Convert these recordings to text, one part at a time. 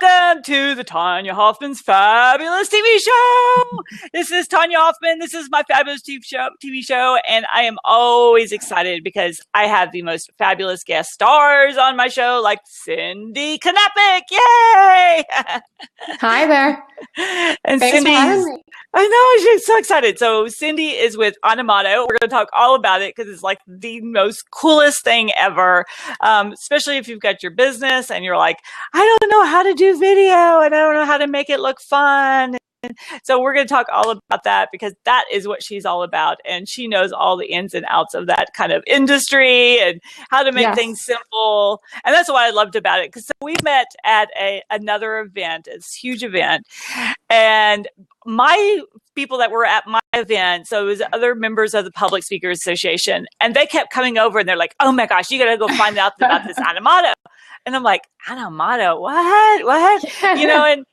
Welcome to the Tanya Hoffman's Fabulous TV Show. This is Tanya Hoffman. This is my fabulous TV show, and I am always excited because I have the most fabulous guest stars on my show, like Cindy Knappich. Yay! Hi there. And Thanks Cindy, for having me. I know, she's so excited. So Cindy is with Animoto. We're going to talk all about it because it's like the most coolest thing ever, especially if you've got your business and you're like, I don't know how to do video and I don't know how to make it look fun. So we're going to talk all about that because that is what she's all about. And she knows all the ins and outs of that kind of industry and how to make things simple. And that's what I loved about it. Because we met at another event, it's a huge event. And my people that were at my event, so it was other members of the Public Speakers Association, and they kept coming over and they're like, oh my gosh, you got to go find out about this Animoto. And I'm like, Animoto, what? You know, and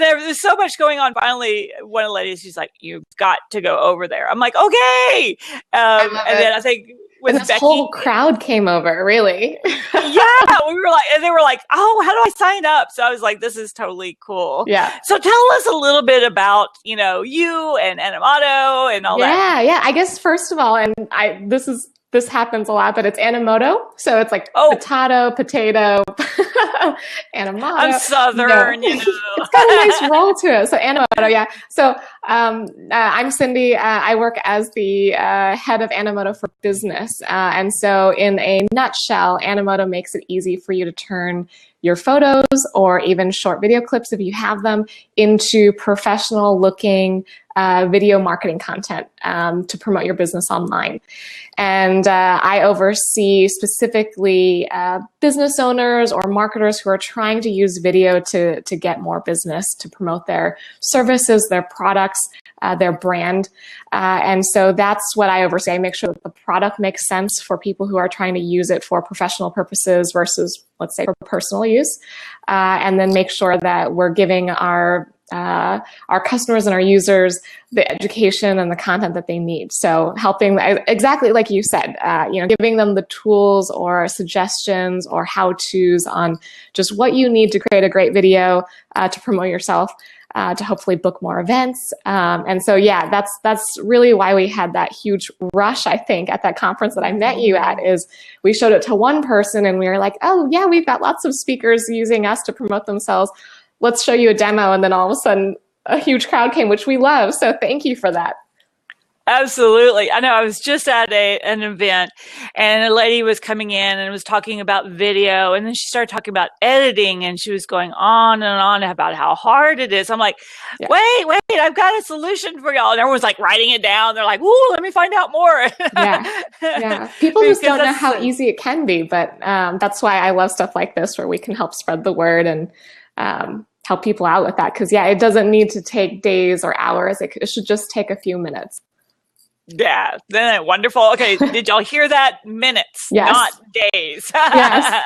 there was so much going on. Finally, one of the ladies, she's like, you've got to go over there. I'm like, okay. And then I think with this Becky, whole crowd came over, really. yeah, we were like, and they were like, oh, how do I sign up? So I was like, this is totally cool. Yeah. So tell us a little bit about, you know, you and Animoto and all that. Yeah. I guess first of all, and this happens a lot, but it's Animoto. So it's like potato, Animoto. I'm Southern, you know. It's got a nice roll to it. So Animoto, yeah. So I'm Cindy. I work as the head of Animoto for business. And so in a nutshell, Animoto makes it easy for you to turn your photos or even short video clips, if you have them, into professional looking video marketing content to promote your business online. And I oversee specifically business owners or marketers who are trying to use video to get more business, to promote their services, their products, their brand. And so that's what I oversee. I make sure that the product makes sense for people who are trying to use it for professional purposes versus, let's say, for personal use. And then make sure that we're giving our customers and our users the education and the content that they need. So helping, exactly like you said, giving them the tools or suggestions or how-tos on just what you need to create a great video to promote yourself, to hopefully book more events. And so, yeah, that's really why we had that huge rush, I think, at that conference that I met you at, is we showed it to one person and we were like, oh yeah, we've got lots of speakers using us to promote themselves. Let's show you a demo. And then all of a sudden a huge crowd came, which we love. So thank you for that. Absolutely. I know I was just at an event and a lady was coming in and was talking about video, and then she started talking about editing and she was going on and on about how hard it is. I'm like, wait, I've got a solution for y'all. And everyone's like writing it down. They're like, ooh, let me find out more. Yeah. People just don't know how easy it can be, but that's why I love stuff like this, where we can help spread the word and help people out with that. Because it doesn't need to take days or hours. It should just take a few minutes. Yeah, then wonderful. Okay, did y'all hear that? Minutes, not days. Yes.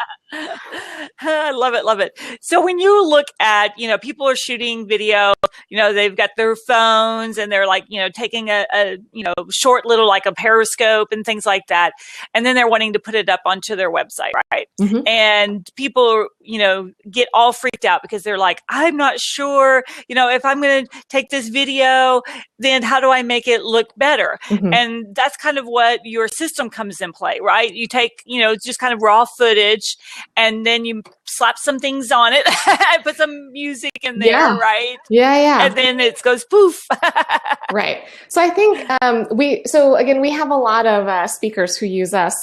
I love it. So when you look at, people are shooting video, they've got their phones and they're like, taking a short little, like a periscope and things like that. And then they're wanting to put it up onto their website, right? Mm-hmm. And people, get all freaked out because they're like, I'm not sure, if I'm going to take this video, then how do I make it look better? Mm-hmm. And that's kind of what your system comes in play, right? You take, just kind of raw footage, and then you slap some things on it and put some music in there, right? Yeah. And then it goes poof. Right. So I think we have a lot of speakers who use us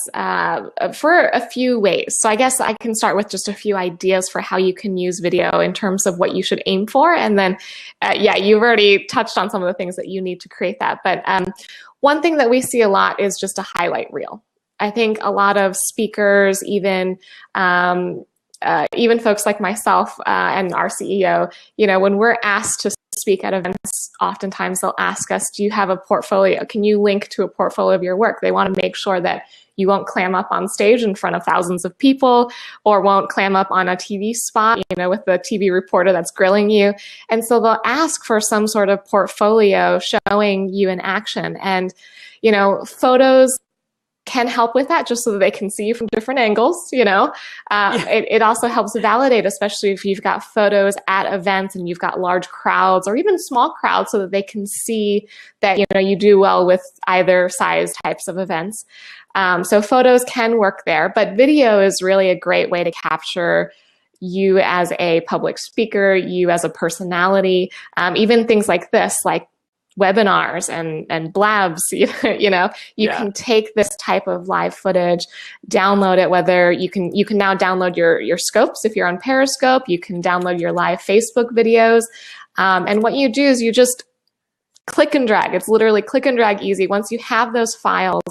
for a few ways. So I guess I can start with just a few ideas for how you can use video in terms of what you should aim for. And then, you've already touched on some of the things that you need to create that. But one thing that we see a lot is just a highlight reel. I think a lot of speakers, even folks like myself and our CEO, when we're asked to speak at events, oftentimes they'll ask us, do you have a portfolio? Can you link to a portfolio of your work? They want to make sure that you won't clam up on stage in front of thousands of people, or won't clam up on a TV spot, with the TV reporter that's grilling you. And so they'll ask for some sort of portfolio showing you in action. And, photos can help with that just so that they can see you from different angles, you know. It also helps validate, especially if you've got photos at events and you've got large crowds or even small crowds, so that they can see that, you know, you do well with either size types of events. So photos can work there, but video is really a great way to capture you as a public speaker, you as a personality, even things like this, like webinars and blabs, you know, you can take this type of live footage, download it, whether you can now download your scopes. If you're on Periscope, you can download your live Facebook videos. And what you do is you just click and drag. It's literally click and drag easy. Once you have those files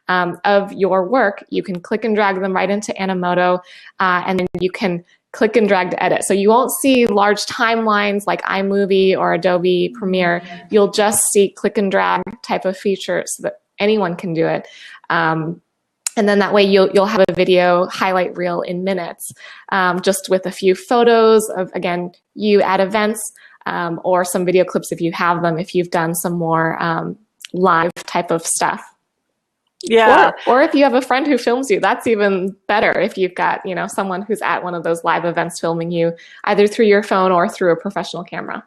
of your work, you can click and drag them right into Animoto, and then you can click and drag to edit. So you won't see large timelines like iMovie or Adobe Premiere. You'll just see click and drag type of features so that anyone can do it. And then that way you'll have a video highlight reel in minutes, just with a few photos of, again, you at events, or some video clips if you have them, if you've done some more live type of stuff. Yeah. Or if you have a friend who films you, that's even better. If you've got, you know, someone who's at one of those live events filming you either through your phone or through a professional camera.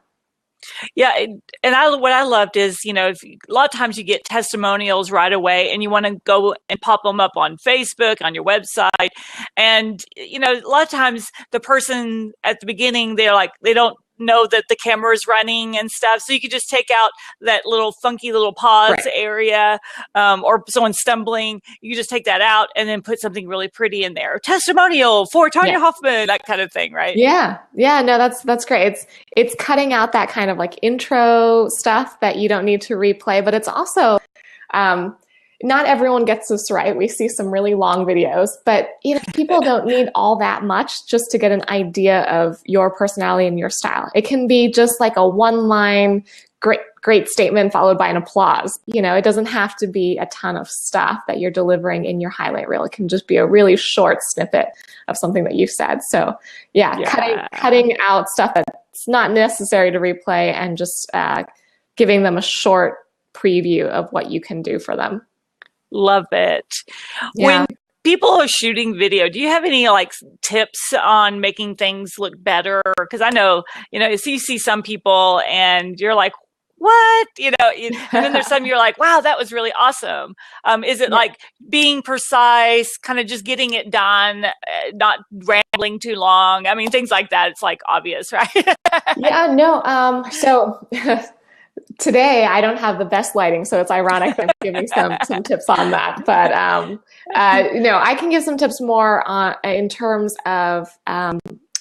Yeah. And what I loved is, you know, a lot of times you get testimonials right away and you want to go and pop them up on Facebook, on your website. And, you know, a lot of times the person at the beginning, they don't know that the camera is running and stuff. So you could just take out that little funky little pause area, or someone stumbling. You just take that out and then put something really pretty in there. Testimonial for Tanya Hoffman, that kind of thing, right? Yeah. Yeah. No, that's great. It's cutting out that kind of like intro stuff that you don't need to replay, but it's also, not everyone gets this right. We see some really long videos, but you know, people don't need all that much just to get an idea of your personality and your style. It can be just like a one-line great statement followed by an applause. You know, it doesn't have to be a ton of stuff that you're delivering in your highlight reel. It can just be a really short snippet of something that you've said. So cutting out stuff that's not necessary to replay and just giving them a short preview of what you can do for them. Love it. Yeah. When people are shooting video, do you have any like tips on making things look better? Because I know, you know, you see some people and you're like, what? You know, and then there's some you're like, wow, that was really awesome. Is it like being precise, kind of just getting it done, not rambling too long? I mean, things like that. It's like obvious, right? Yeah, no. So today I don't have the best lighting, so it's ironic that I'm giving some tips on that. But no, I can give some tips more in terms of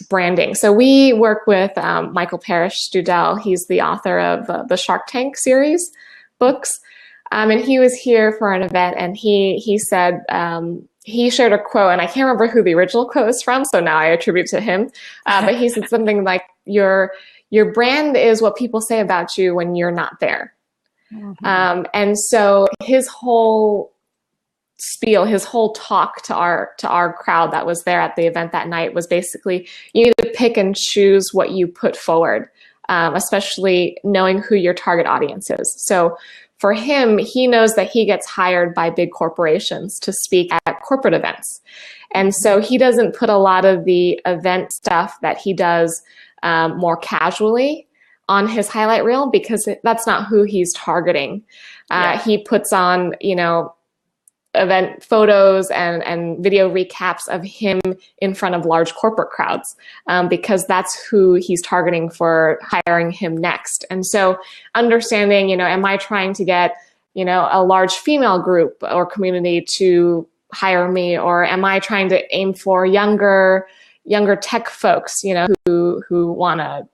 branding. So we work with Michael Parrish Studell. He's the author of the Shark Tank series books, and he was here for an event, and he said he shared a quote, and I can't remember who the original quote is from, so now I attribute it to him. But he said something like, your brand is what people say about you when you're not there. Mm-hmm. And so his whole spiel, his whole talk to our crowd that was there at the event that night was basically, you need to pick and choose what you put forward, especially knowing who your target audience is. So for him, he knows that he gets hired by big corporations to speak at corporate events. And so he doesn't put a lot of the event stuff that he does more casually on his highlight reel, because that's not who he's targeting. He puts on, you know, event photos and video recaps of him in front of large corporate crowds, because that's who he's targeting for hiring him next. And so understanding, you know, am I trying to get, you know, a large female group or community to hire me, or am I trying to aim for younger tech folks, you know, who want to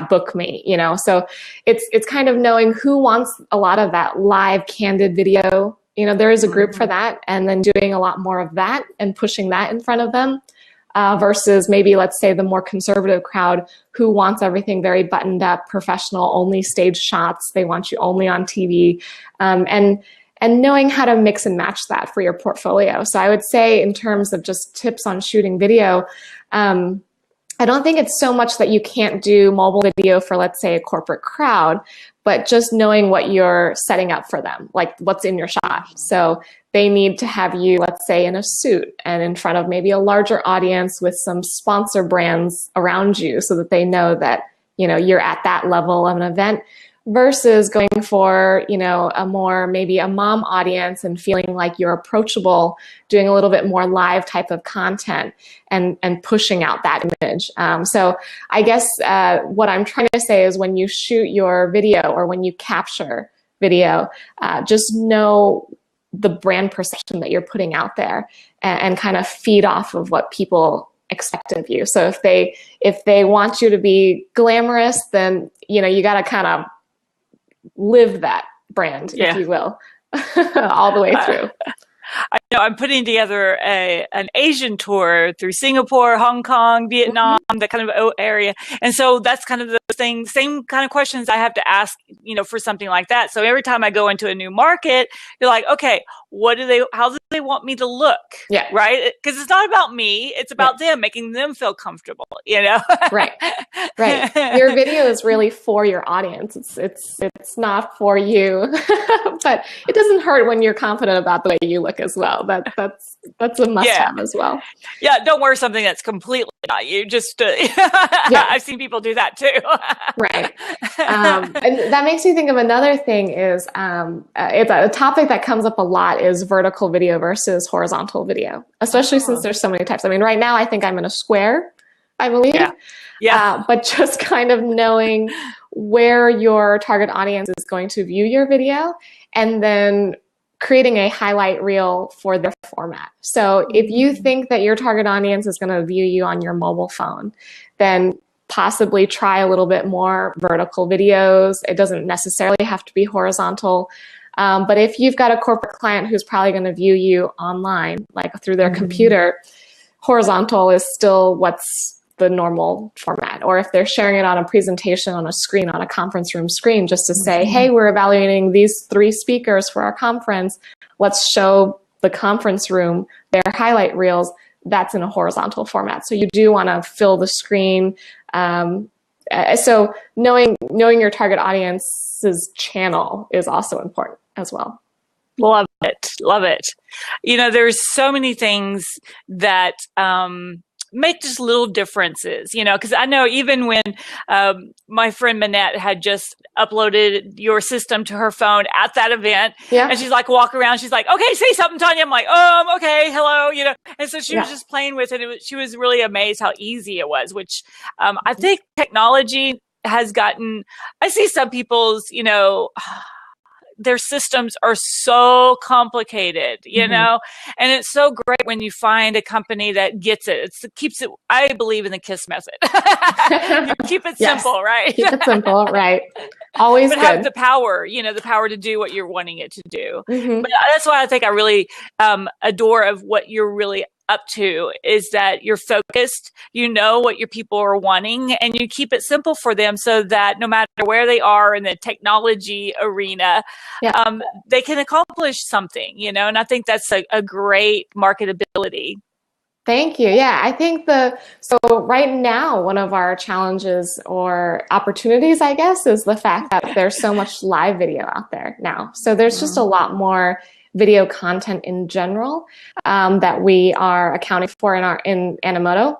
book me, you know? So it's kind of knowing who wants a lot of that live candid video. You know, there is a group for that, and then doing a lot more of that and pushing that in front of them, versus maybe, let's say, the more conservative crowd who wants everything very buttoned up, professional, only stage shots. They want you only on TV, and knowing how to mix and match that for your portfolio. So I would say, in terms of just tips on shooting video, I don't think it's so much that you can't do mobile video for, let's say, a corporate crowd, but just knowing what you're setting up for them, like what's in your shot. So they need to have you, let's say, in a suit and in front of maybe a larger audience with some sponsor brands around you so that they know that, you know, you're at that level of an event, versus going for, you know, a more maybe a mom audience and feeling like you're approachable, doing a little bit more live type of content and pushing out that image. So I guess what I'm trying to say is when you shoot your video or when you capture video, just know the brand perception that you're putting out there and kind of feed off of what people expect of you. So if they want you to be glamorous, then, you know, you got to kind of live that brand, if you will, all the way through. I know I'm putting together an Asian tour through Singapore, Hong Kong, Vietnam, that kind of area. And so that's kind of the thing, same kind of questions I have to ask, you know, for something like that. So every time I go into a new market, you're like, okay, how do they want me to look? Yeah. Right? Because it's not about me. It's about them, making them feel comfortable, you know? Right. Your video is really for your audience. It's not for you, but it doesn't hurt when you're confident about the way you look as well. That's a must-have as well. Yeah. Don't wear something that's completely not you. Just, I've seen people do that too. Right. And that makes me think of another thing is, it's a topic that comes up a lot is vertical video versus horizontal video, especially since there's so many types. I mean, right now I think I'm in a square, I believe. Yeah. But just kind of knowing where your target audience is going to view your video and then creating a highlight reel for their format. So if you think that your target audience is going to view you on your mobile phone, then possibly try a little bit more vertical videos. It doesn't necessarily have to be horizontal. But if you've got a corporate client who's probably going to view you online, like through their computer, horizontal is still what's the normal format. Or if they're sharing it on a presentation on a screen, on a conference room screen, just to say, hey, we're evaluating these 3 speakers for our conference. Let's show the conference room their highlight reels. That's in a horizontal format. So you do want to fill the screen. So knowing your target audience's channel is also important as well. Love it. Love it. You know, there's so many things that make just little differences, you know, because I know even when my friend Manette had just uploaded your system to her phone at that event, and she's like, walk around, she's like, okay, say something, Tanya. I'm like, okay, hello, you know. And so she was just playing with it. She was really amazed how easy it was, which I think technology has gotten, I see some people's, you know, their systems are so complicated, you know, and it's so great when you find a company that gets it. It keeps it, I believe in the KISS method. You keep it simple, right? Keep it simple, right. Always but have the power, you know, the power to do what you're wanting it to do. But that's why I think I really adore of what you're really up to is that you're focused, you know what your people are wanting, and you keep it simple for them so that no matter where they are in the technology arena, they can accomplish something, you know, and I think that's a great marketability. Thank you. Yeah, I think so right now, one of our challenges or opportunities, I guess, is the fact that there's so much live video out there now. So there's just a lot more video content in general that we are accounting for in Animoto.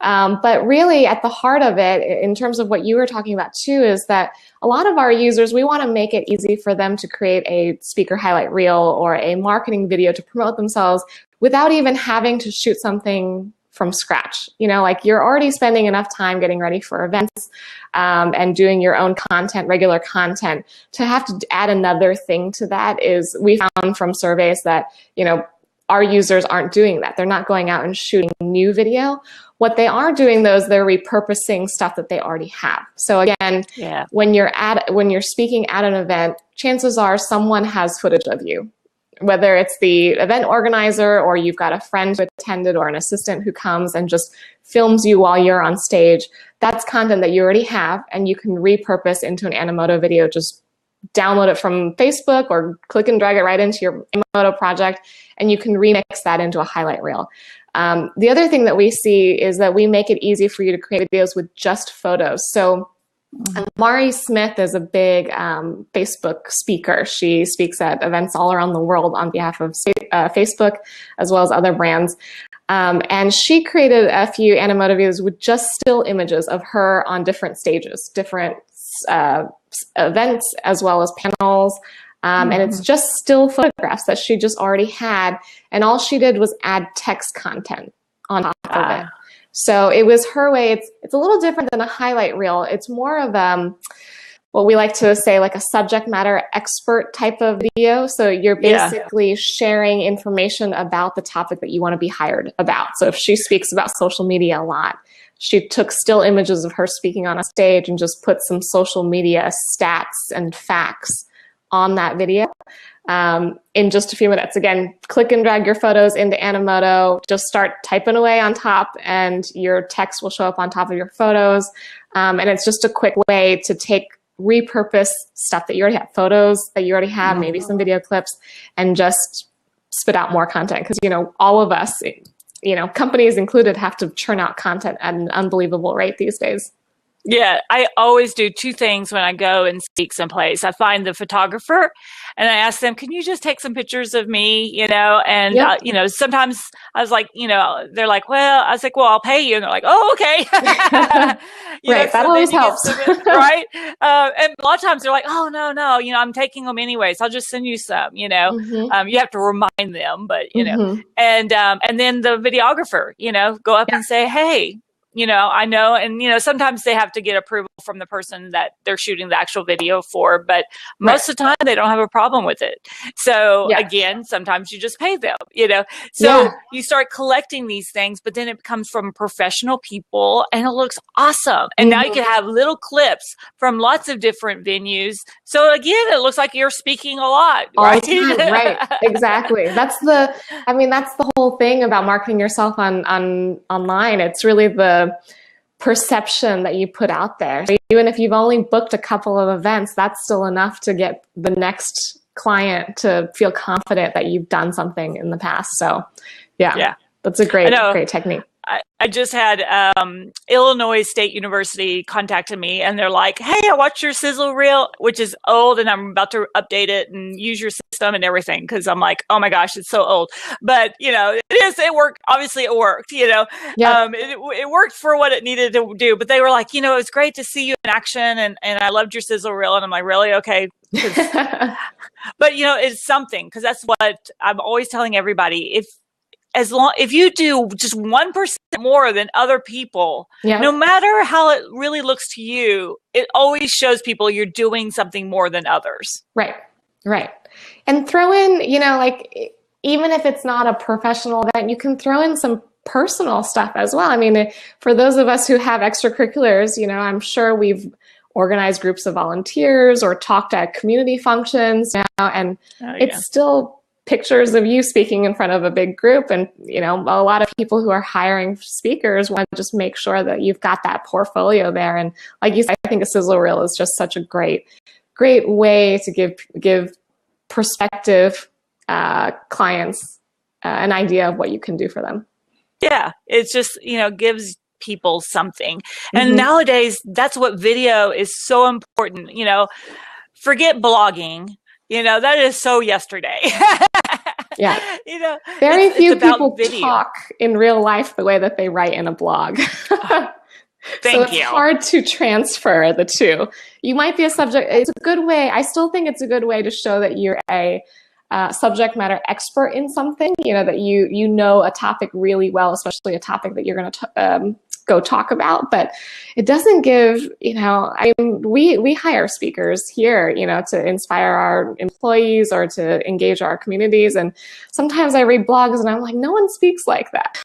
But really at the heart of it, in terms of what you were talking about too, is that a lot of our users, we want to make it easy for them to create a speaker highlight reel or a marketing video to promote themselves without even having to shoot something from scratch. You know, like you're already spending enough time getting ready for events and doing your own content, regular content. To have to add another thing to that is, we found from surveys that, you know, our users aren't doing that. They're not going out and shooting new video. What they are doing though is they're repurposing stuff that they already have. So again, when you're speaking at an event, chances are someone has footage of you. Whether it's the event organizer or you've got a friend who attended or an assistant who comes and just films you while you're on stage, that's content that you already have and you can repurpose into an Animoto video just download it from Facebook or click and drag it right into your Animoto project, and you can remix that into a highlight reel. The other thing that we see is that we make it easy for you to create videos with just photos. So Mari Smith is a big Facebook speaker. She speaks at events all around the world on behalf of Facebook, as well as other brands. And she created a few Animoto videos with just still images of her on different stages, different events, as well as panels. And it's just still photographs that she just already had. And all she did was add text content on top of it. So it was her way. It's a little different than a highlight reel. It's more of what we like to say, like a subject matter expert type of video. So you're basically sharing information about the topic that you want to be hired about. So if she speaks about social media a lot, she took still images of her speaking on a stage and just put some social media stats and facts on that video in just a few minutes. Again, click and drag your photos into Animoto, just start typing away on top, and your text will show up on top of your photos. And it's just a quick way to repurpose stuff that you already have, photos that you already have, maybe some video clips, and just spit out more content. Because, all of us, companies included, have to churn out content at an unbelievable rate these days. Yeah, I always do two things when I go and speak someplace. I find the photographer and I ask them, can you just take some pictures of me, and, sometimes I was like, they're like, well, I was like, well, I'll pay you. And they're like, oh, okay. Right. That always helps. Right. And a lot of times they're like, oh, no, I'm taking them anyways. I'll just send you some, you have to remind them, but, and then the videographer, go up and say, hey, I know, and, sometimes they have to get approval from the person that they're shooting the actual video for, but most of the time they don't have a problem with it. So again, sometimes you just pay them, so you start collecting these things, but then it comes from professional people and it looks awesome. And now you can have little clips from lots of different venues. So again, it looks like you're speaking a lot, right? Right. Exactly. That's the whole thing about marketing yourself on online. It's really the perception that you put out there. So even if you've only booked a couple of events, that's still enough to get the next client to feel confident that you've done something in the past. So that's a great technique. I just had Illinois State University contacted me and they're like, hey, I watched your sizzle reel, which is old, and I'm about to update it and use your system and everything, because I'm like, oh my gosh, it's so old. But, it worked. Obviously it worked, it worked for what it needed to do. But they were like, it was great to see you in action, and I loved your sizzle reel. And I'm like, really? Okay. But, it's something, because that's what I'm always telling everybody. If you do just 1% more than other people, no matter how it really looks to you, it always shows people you're doing something more than others. Right. And throw in, even if it's not a professional event, you can throw in some personal stuff as well. I mean, for those of us who have extracurriculars, I'm sure we've organized groups of volunteers or talked at community functions now, and it's still pictures of you speaking in front of a big group. And, a lot of people who are hiring speakers want to just make sure that you've got that portfolio there. And like you said, I think a sizzle reel is just such a great way to give prospective clients an idea of what you can do for them. Yeah, it's just, gives people something. And nowadays, that's what video is so important. Forget blogging. That is so yesterday. Very few people talk in real life the way that they write in a blog. It's hard to transfer the two. You might be a subject. It's a good way. I still think it's a good way to show that you're a subject matter expert in something. That you know a topic really well, especially a topic that you're going to go talk about. But it doesn't give. We hire speakers here, to inspire our employees or to engage our communities. And sometimes I read blogs and I'm like, no one speaks like that.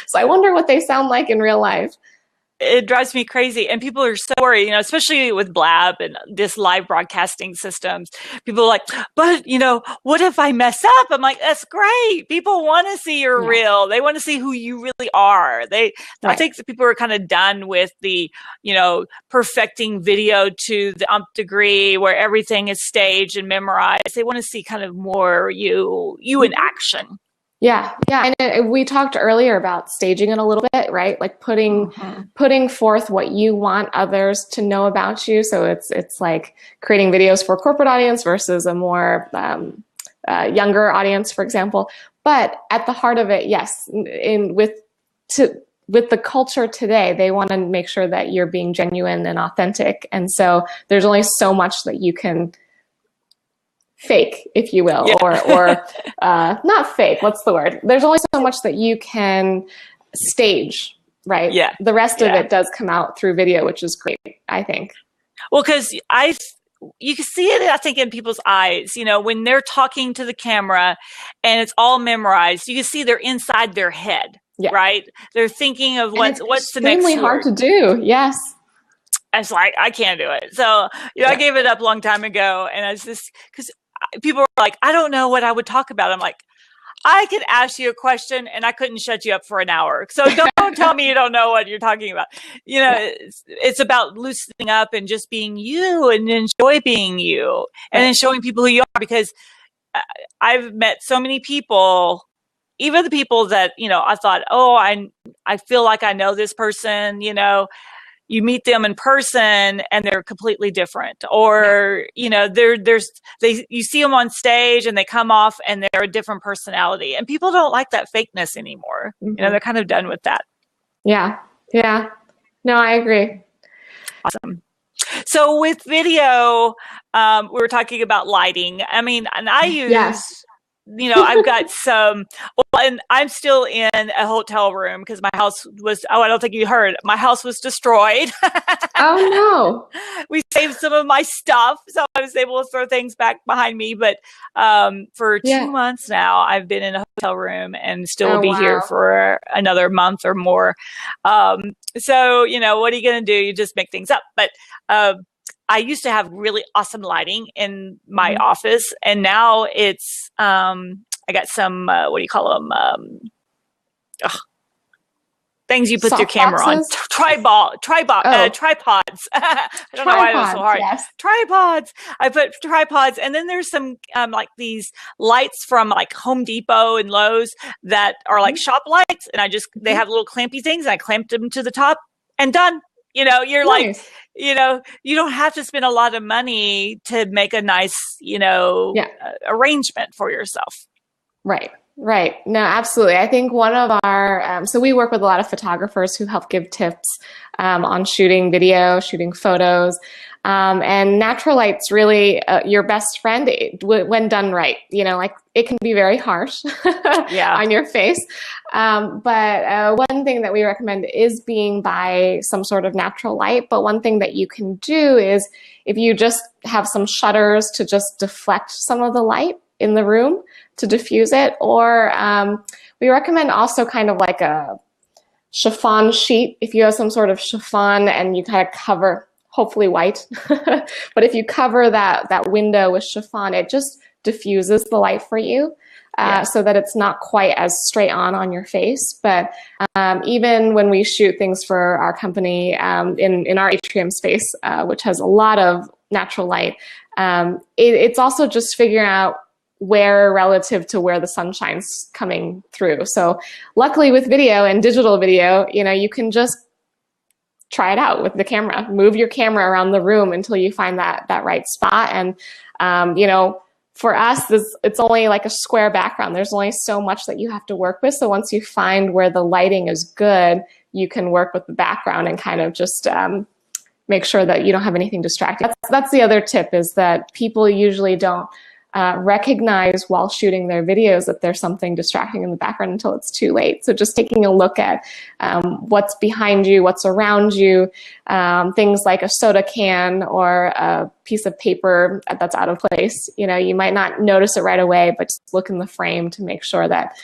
So I wonder what they sound like in real life. it drives me crazy. And people are so worried, you know, especially with Blab and this live broadcasting systems. People are like, but, you know, what if I mess up? I'm like, that's great. People want to see you're real. They want to see who you really are. I think that people are kind of done with the, you know, perfecting video to the nth degree where everything is staged and memorized. They want to see kind of more you in action. Yeah, yeah, and we talked earlier about staging it a little bit, right? Like putting forth what you want others to know about you. So it's like creating videos for a corporate audience versus a more younger audience, for example. But at the heart of it, yes, with the culture today, they want to make sure that you're being genuine and authentic, and so there's only so much that you can fake, if you will, or not fake. What's the word? There's only so much that you can stage, right? Yeah. The rest of it does come out through video, which is great, I think. Well, because you can see it, I think, in people's eyes, you know, when they're talking to the camera and it's all memorized, you can see they're inside their head, right? They're thinking of what's the next word. Extremely hard to do. Yes. I was like, I can't do it. So, you know, I gave it up a long time ago. And I was just, because people were like, I don't know what I would talk about. I'm like, I could ask you a question and I couldn't shut you up for an hour. So don't tell me you don't know what you're talking about. You know, it's about loosening up and just being you and enjoy being you and then showing people who you are, because I've met so many people, even the people that, you know, I thought, oh, I feel like I know this person, you know. You meet them in person and they're completely different, or, you know, you see them on stage and they come off and they're a different personality, and people don't like that fakeness anymore. You know, they're kind of done with that. Yeah. Yeah. No, I agree. Awesome. So with video, we were talking about lighting. I mean, and I use, you know, I've got and I'm still in a hotel room because my house was, I don't think you heard, my house was destroyed. Oh, no. We saved some of my stuff, so I was able to throw things back behind me. But for 2 months now, I've been in a hotel room and still will be here for another month or more. So, you know, what are you going to do? You just make things up. But I used to have really awesome lighting in my office, and now it's, I got some, what do you call them? Things you put your camera on. Tripods. I don't know why it was so hard. Yes. Tripods. I put tripods, and then there's some like these lights from like Home Depot and Lowe's that are like shop lights, and they have little clampy things, and I clamped them to the top and done. You know, you're like, you know, you don't have to spend a lot of money to make a nice, you know, arrangement for yourself. Right. Right. No, absolutely. I think one of our, so we work with a lot of photographers who help give tips on shooting video, shooting photos. And natural light's really your best friend when done right. You know, like it can be very harsh on your face. But one thing that we recommend is being by some sort of natural light. But one thing that you can do is if you just have some shutters to just deflect some of the light in the room to diffuse it, or we recommend also kind of like a chiffon sheet. If you have some sort of chiffon and you kind of cover, hopefully white, but if you cover that window with chiffon, it just diffuses the light for you so that it's not quite as straight on your face. But even when we shoot things for our company in our atrium space, which has a lot of natural light, it's also just figuring out where relative to where the sunshine's coming through. So luckily with video and digital video, you know, you can just try it out with the camera. Move your camera around the room until you find that right spot. And, you know, for us, it's only like a square background. There's only so much that you have to work with. So once you find where the lighting is good, you can work with the background and kind of just make sure that you don't have anything distracting. That's the other tip, is that people usually don't recognize while shooting their videos that there's something distracting in the background until it's too late. So just taking a look at what's behind you, what's around you, things like a soda can or a piece of paper that's out of place. You know, you might not notice it right away, but just look in the frame to make sure that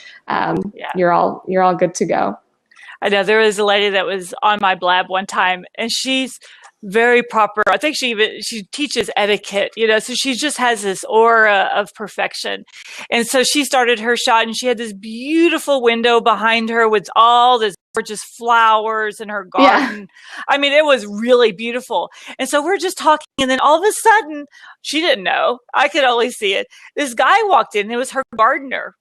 you're all good to go. I know there was a lady that was on my blab one time, and she's very proper. I think she teaches etiquette, so she just has this aura of perfection. And so she started her shot, and she had this beautiful window behind her with all this gorgeous flowers in her garden. Yeah. I mean, it was really beautiful. And so we're just talking, and then all of a sudden, she didn't know. I could only see it. This guy walked in. It was her gardener.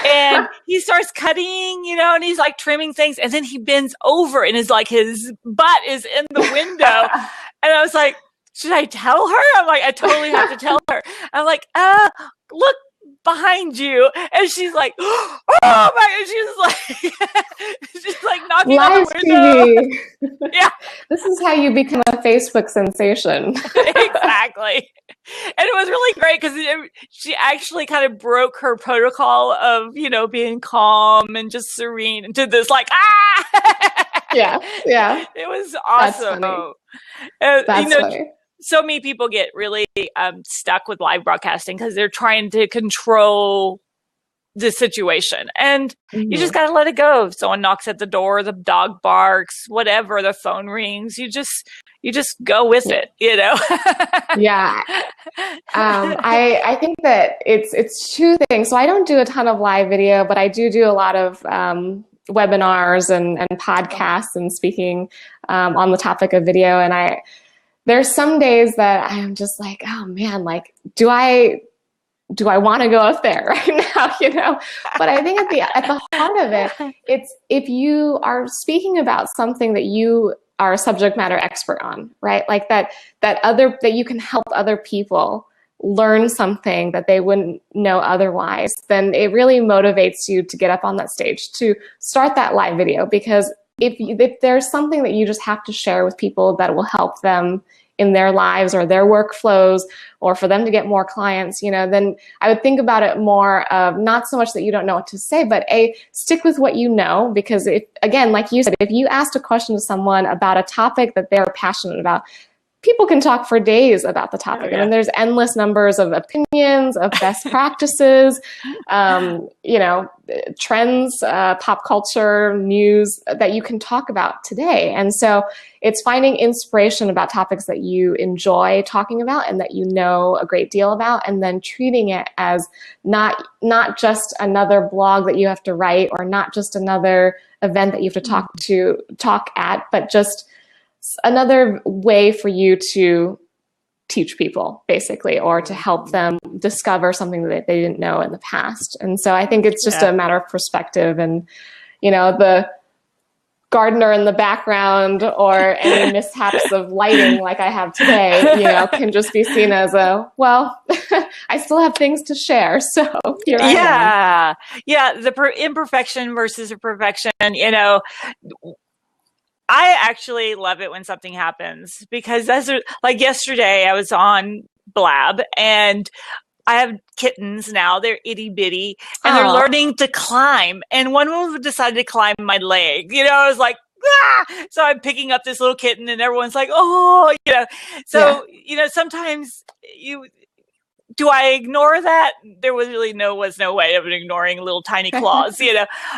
And he starts cutting, and he's like trimming things. And then he bends over and is like, his butt is in the window. And I was like, should I tell her? I'm like, I totally have to tell her. I'm like, look behind you. And she's like, oh my, and she's like knocking Live on the window. TV. Yeah. This is how you become a Facebook sensation. Exactly. And it was really great because she actually kind of broke her protocol of, being calm and just serene into this like, Yeah. It was awesome. That's funny. So many people get really stuck with live broadcasting because they're trying to control the situation, and you just got to let it go. If someone knocks at the door, the dog barks, whatever, the phone rings, you just go with it, Yeah. I think that it's two things. So I don't do a ton of live video, but I do a lot of webinars and podcasts and speaking on the topic of video. And there's some days that I'm just like, oh man, like, do I want to go up there right now, But I think at the heart of it, it's if you are speaking about something that you are a subject matter expert on, right? Like that you can help other people learn something that they wouldn't know otherwise, then it really motivates you to get up on that stage, to start that live video. Because if there's something that you just have to share with people that will help them in their lives or their workflows, or for them to get more clients, then I would think about it more of not so much that you don't know what to say, but stick with what you know. Because again, like you said, if you asked a question to someone about a topic that they're passionate about, people can talk for days about the topic. Oh, yeah. And there's endless numbers of opinions, of best practices, trends, pop culture, news that you can talk about today. And so it's finding inspiration about topics that you enjoy talking about and that you know a great deal about, and then treating it as not just another blog that you have to write, or not just another event that you have to talk at, but just another way for you to teach people, basically, or to help them discover something that they didn't know in the past. And so I think it's just a matter of perspective. And, the gardener in the background or any mishaps of lighting like I have today, can just be seen as I still have things to share. So here I am. Yeah. The imperfection versus the perfection, I actually love it when something happens, because like yesterday I was on Blab, and I have kittens now. They're itty bitty, and they're learning to climb. And one of them decided to climb my leg. I was like, ah! So I'm picking up this little kitten, and everyone's like, oh, So, sometimes do I ignore that? There was no way of ignoring little tiny claws,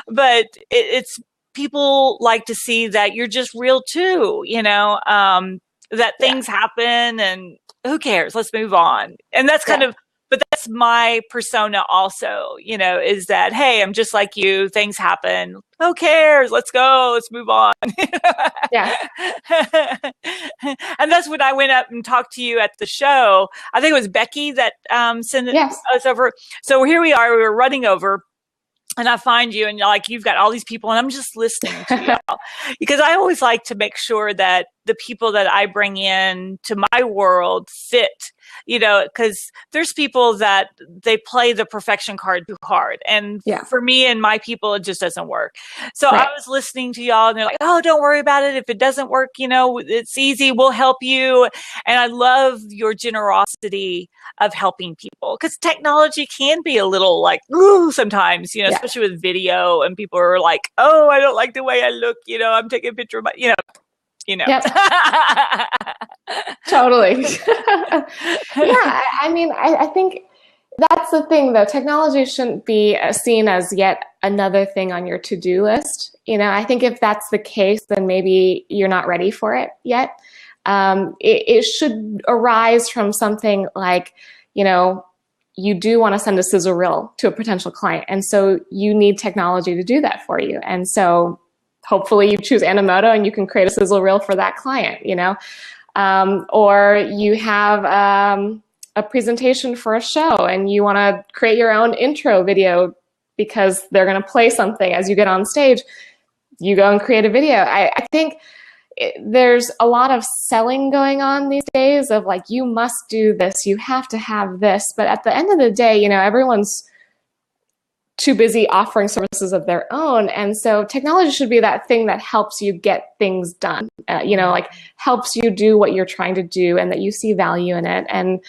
but it's, people like to see that you're just real too, that things happen, and who cares? Let's move on. And that's but that's my persona also, is that, hey, I'm just like you. Things happen. Who cares? Let's go. Let's move on. Yeah. And that's when I went up and talked to you at the show. I think it was Becky that sent us over. So here we are. We were running over. And I find you, and you've got all these people, and I'm just listening to y'all, because I always like to make sure that the people that I bring in to my world fit, because there's people that they play the perfection card too hard. And for me and my people, it just doesn't work. So I was listening to y'all, and they're like, oh, don't worry about it. If it doesn't work, it's easy. We'll help you. And I love your generosity of helping people, because technology can be a little like, ooh, sometimes, especially with video, and people are like, oh, I don't like the way I look. I'm taking a picture of my, Yep. Totally. I mean, I think That's the thing, though. Technology shouldn't be seen as yet another thing on your to-do list. I think if that's the case, then maybe you're not ready for it yet. It should arise from something like, you do want to send a sizzle reel to a potential client. And so you need technology to do that for you. And so hopefully you choose Animoto and you can create a sizzle reel for that client, or you have a presentation for a show and you want to create your own intro video because they're going to play something as you get on stage. You go and create a video. I think there's a lot of selling going on these days of like, you must do this, you have to have this. But at the end of the day, everyone's too busy offering services of their own. And so technology should be that thing that helps you get things done, like helps you do what you're trying to do and that you see value in it. And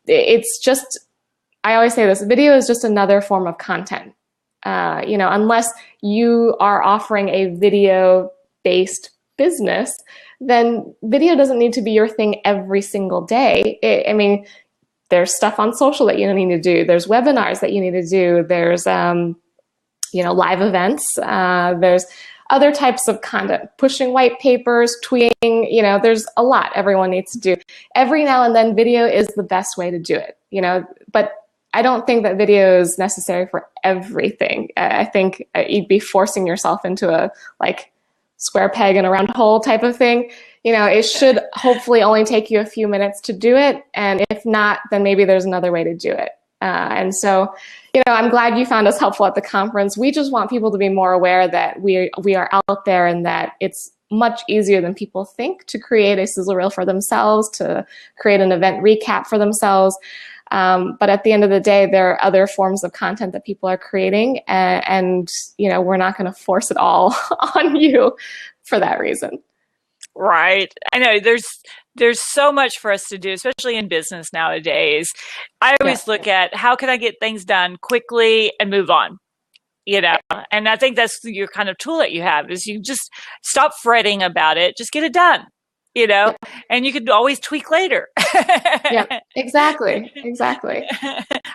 it's just, I always say this, video is just another form of content. Unless you are offering a video-based business, then video doesn't need to be your thing every single day. There's stuff on social that you need to do. There's webinars that you need to do. There's, live events. There's other types of content, pushing white papers, tweeting, there's a lot everyone needs to do. Every now and then video is the best way to do it, but I don't think that video is necessary for everything. I think you'd be forcing yourself into a square peg in a round hole type of thing. It should hopefully only take you a few minutes to do it. And if not, then maybe there's another way to do it. And so, I'm glad you found us helpful at the conference. We just want people to be more aware that we are out there and that it's much easier than people think to create a sizzle reel for themselves, to create an event recap for themselves. But at the end of the day, there are other forms of content that people are creating, and we're not going to force it all on you for that reason. Right. I know there's so much for us to do, especially in business nowadays. I always look at how can I get things done quickly and move on, and I think that's your kind of tool that you have is you just stop fretting about it, just get it done. And you could always tweak later. Yeah, exactly.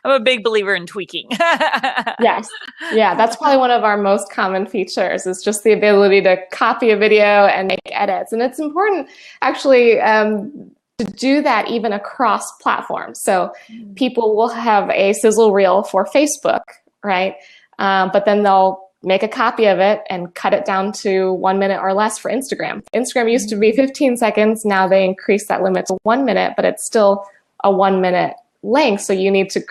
I'm a big believer in tweaking. Yes. Yeah, that's probably one of our most common features is just the ability to copy a video and make edits. And it's important actually to do that even across platforms. So people will have a sizzle reel for Facebook, right? But then they'll make a copy of it and cut it down to 1 minute or less for Instagram. Instagram used to be 15 seconds. Now they increased that limit to 1 minute, but it's still a 1 minute length. So you need to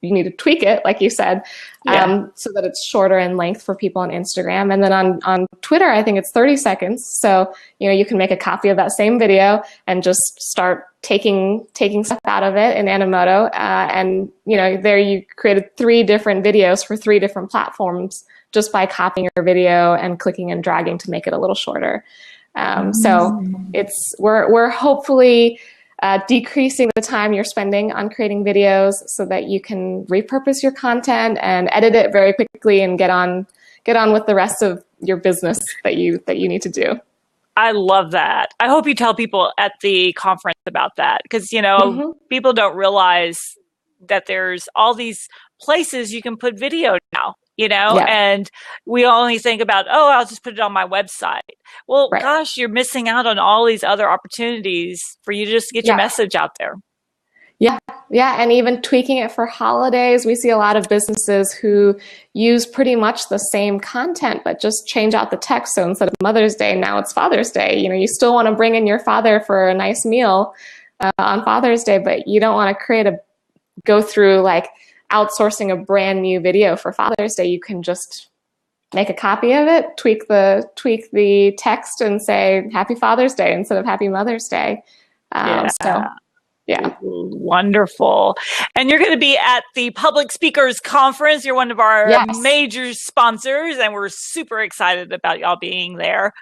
you need to tweak it, like you said, so that it's shorter in length for people on Instagram. And then on Twitter, I think it's 30 seconds. So, you can make a copy of that same video and just start taking stuff out of it in Animoto. And, there you created 3 different videos for 3 different platforms just by copying your video and clicking and dragging to make it a little shorter. So we're hopefully decreasing the time you're spending on creating videos so that you can repurpose your content and edit it very quickly and get on with the rest of your business that you need to do. I love that. I hope you tell people at the conference about that because, people don't realize that there's all these places you can put video now. And we only think about, I'll just put it on my website. Well, gosh, you're missing out on all these other opportunities for you to just get your message out there. Yeah. And even tweaking it for holidays. We see a lot of businesses who use pretty much the same content, but just change out the text. So instead of Mother's Day, now it's Father's Day. You still want to bring in your father for a nice meal on Father's Day, but you don't want to go through outsourcing a brand new video for Father's Day. You can just make a copy of it, tweak the text and say Happy Father's Day instead of Happy Mother's Day. Wonderful. And you're going to be at the Public Speakers Conference. You're one of our major sponsors, and we're super excited about y'all being there.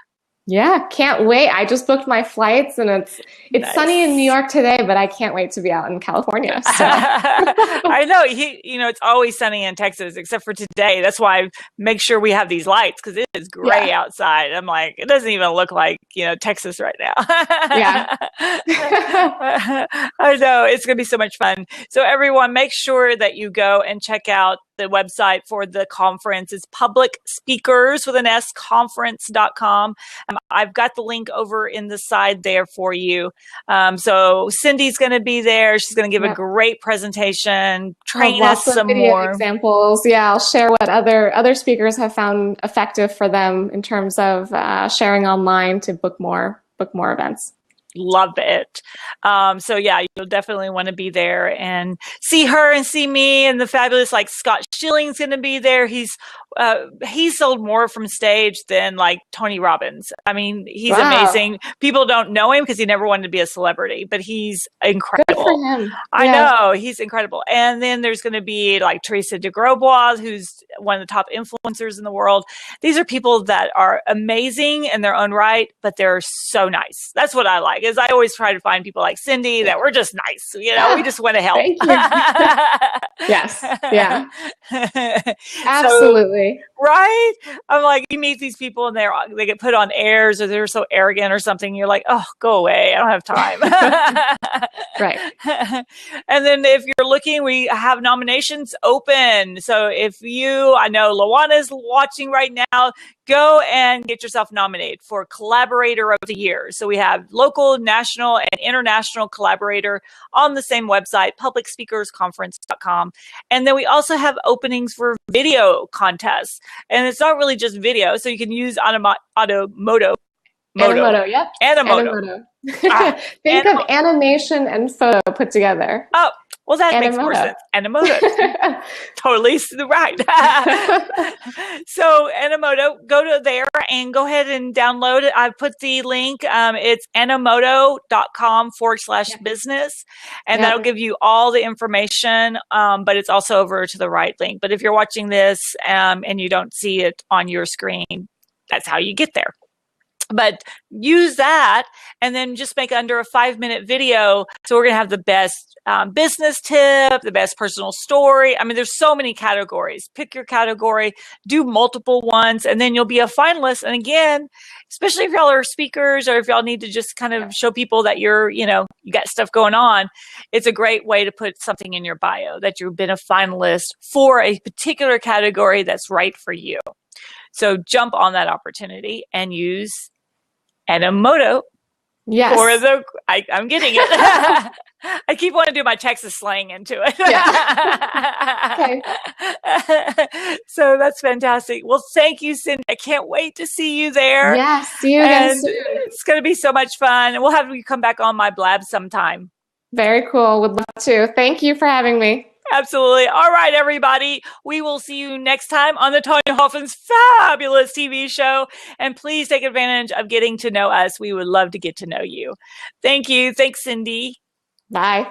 Yeah, can't wait. I just booked my flights and it's Nice. sunny in New York today, but I can't wait to be out in California. So I know it's always sunny in Texas except for today. That's why I make sure we have these lights because it is gray yeah. outside. I'm like, it doesn't even look like, Texas right now. Yeah. I know it's going to be so much fun. So everyone, make sure that you go and check out the website for the conference. It's Public Speakers with an S conference.com. I've got the link over in the side there for you. So Cindy's going to be there. She's going to give a great presentation, train us some video more examples. Yeah, I'll share what other speakers have found effective for them in terms of sharing online to book more events. Love it. So yeah, you'll definitely want to be there and see her and see me, and the fabulous Scott Schilling's going to be there. He's sold more from stage than Tony Robbins. I mean, he's amazing. People don't know him because he never wanted to be a celebrity, but he's incredible. Good for him. I know, he's incredible. And then there's going to be Teresa de Grosbois, who's one of the top influencers in the world. These are people that are amazing in their own right, but they're so nice. That's what I like. Is I always try to find people like Cindy that we're just nice. We just want to help. Thank you. Yes. Yeah. Absolutely. So, right? I'm like, you meet these people and they get put on airs or they're so arrogant or something. You're like, oh, go away. I don't have time. Right. And then if you're looking, we have nominations open. So I know Luana's watching right now, go and get yourself nominated for Collaborator of the Year. So we have local, national, and international collaborator on the same website, publicspeakersconference.com. And then we also have openings for video contests. And it's not really just video. So you can use Animoto. Animoto, yep. Animoto. Think of animation and photo put together. Oh, well, that makes more sense. Animoto. Totally right. So Animoto, go to there and go ahead and download it. I've put the link. It's animoto.com/business. And that'll give you all the information. But it's also over to the right link. But if you're watching this and you don't see it on your screen, that's how you get there. But use that and then just make under a 5-minute video. So we're going to have the best business tip, the best personal story. I mean, there's so many categories. Pick your category, do multiple ones, and then you'll be a finalist. And again, especially if y'all are speakers or if y'all need to just kind of show people that you got stuff going on, it's a great way to put something in your bio that you've been a finalist for a particular category that's right for you. So jump on that opportunity and use Animoto. Yes. I'm getting it. I keep wanting to do my Texas slang into it. Yeah. Okay. So that's fantastic. Well, thank you, Cindy. I can't wait to see you there. Yes. See you again soon. It's going to be so much fun. And we'll have you come back on my blab sometime. Very cool. Would love to. Thank you for having me. Absolutely. All right, everybody. We will see you next time on the Tanya Hoffman's fabulous TV show. And please take advantage of getting to know us. We would love to get to know you. Thank you. Thanks, Cindy. Bye.